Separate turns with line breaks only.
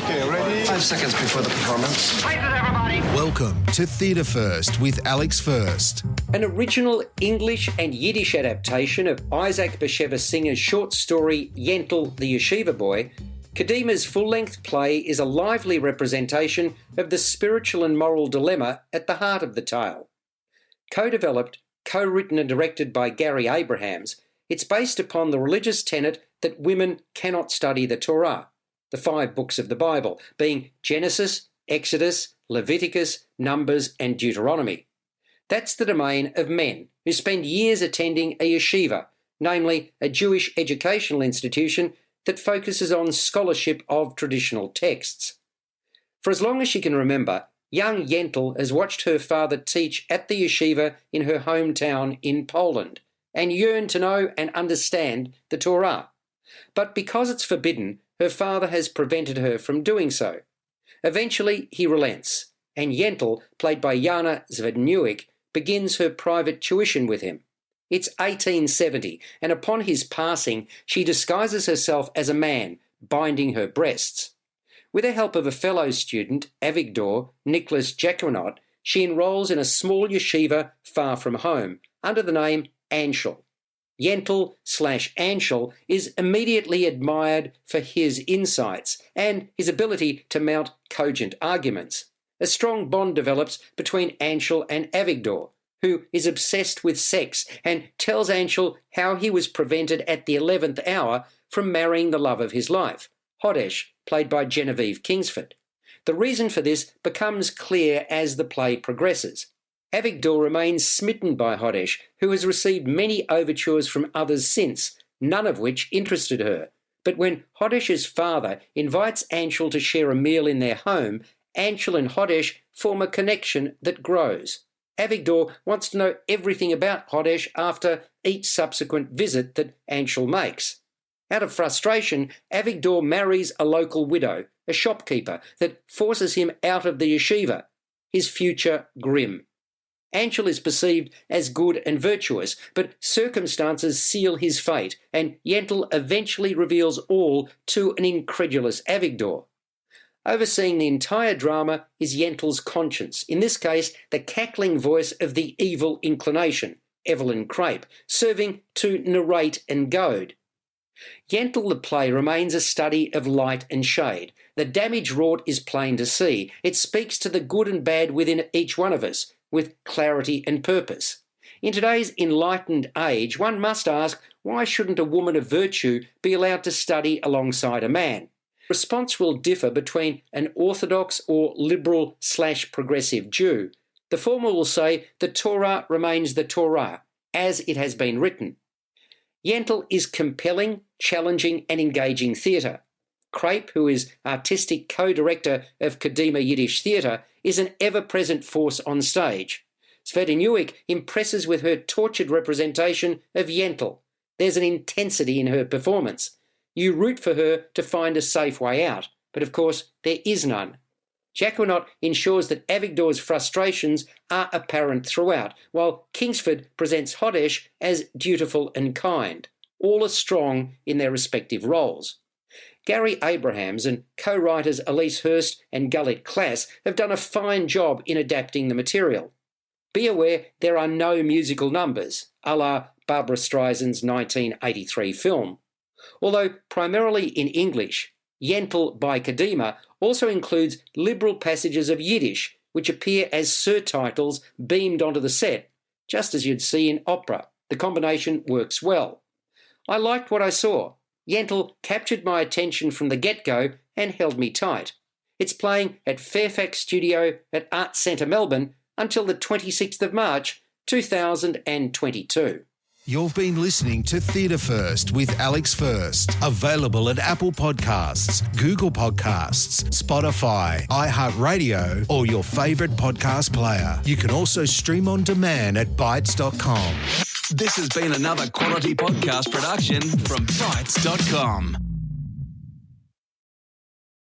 Okay, ready?
5 seconds before the performance.
Places, everybody.
Welcome to Theatre First with Alex First.
An original English and Yiddish adaptation of Isaac Bashevis Singer's short story Yentl, the Yeshiva Boy, Kadimah's full-length play is a lively representation of the spiritual and moral dilemma at the heart of the tale. Co-developed, co-written and directed by Gary Abrahams, it's based upon the religious tenet that women cannot study the Torah, the 5 books of the Bible, being Genesis, Exodus, Leviticus, Numbers and Deuteronomy. That's the domain of men who spend years attending a yeshiva, namely a Jewish educational institution that focuses on scholarship of traditional texts. For as long as she can remember, young Yentl has watched her father teach at the yeshiva in her hometown in Poland and yearned to know and understand the Torah. But because it's forbidden, her father has prevented her from doing so. Eventually, he relents, and Yentl, played by Jana Zvednjuik, begins her private tuition with him. It's 1870, and upon his passing, she disguises herself as a man, binding her breasts. With the help of a fellow student, Avigdor Nicholas Jacquinot, she enrolls in a small yeshiva far from home, under the name Anshel. Yentl/Anshel is immediately admired for his insights and his ability to mount cogent arguments. A strong bond develops between Anshel and Avigdor, who is obsessed with sex and tells Anshel how he was prevented at the 11th hour from marrying the love of his life, Hodesh, played by Genevieve Kingsford. The reason for this becomes clear as the play progresses. Avigdor remains smitten by Hodesh, who has received many overtures from others since, none of which interested her. But when Hodesh's father invites Anshel to share a meal in their home, Anshel and Hodesh form a connection that grows. Avigdor wants to know everything about Hodesh after each subsequent visit that Anshel makes. Out of frustration, Avigdor marries a local widow, a shopkeeper, that forces him out of the yeshiva, his future grim. Anshel is perceived as good and virtuous, but circumstances seal his fate, and Yentl eventually reveals all to an incredulous Avigdor. Overseeing the entire drama is Yentl's conscience, in this case the cackling voice of the evil inclination, Evelyn Crape, serving to narrate and goad. Yentl the play remains a study of light and shade. The damage wrought is plain to see. It speaks to the good and bad within each one of us, with clarity and purpose. In today's enlightened age, one must ask, why shouldn't a woman of virtue be allowed to study alongside a man? Response will differ between an orthodox or liberal/progressive Jew. The former will say the Torah remains the Torah, as it has been written. Yentl is compelling, challenging and engaging theatre. Crape, who is artistic co-director of Kadimah Yiddish Theatre, is an ever-present force on stage. Zvednjuik impresses with her tortured representation of Yentl. There's an intensity in her performance. You root for her to find a safe way out, but of course there is none. Jacquinot ensures that Avigdor's frustrations are apparent throughout, while Kingsford presents Hodesh as dutiful and kind. All are strong in their respective roles. Gary Abrahams and co-writers Elise Hurst and Gullit Klass have done a fine job in adapting the material. Be aware there are no musical numbers, a la Barbra Streisand's 1983 film. Although primarily in English, Yentl by Kadimah also includes liberal passages of Yiddish, which appear as surtitles beamed onto the set, just as you'd see in opera. The combination works well. I liked what I saw. Yentl captured my attention from the get-go and held me tight. It's playing at Fairfax Studio at Arts Centre Melbourne until the 26th of March 2022.
You've been listening to Theatre First with Alex First. Available at Apple Podcasts, Google Podcasts, Spotify, iHeartRadio, or your favourite podcast player. You can also stream on demand at Bytes.com.
This has been another quality podcast production from Bytes.com.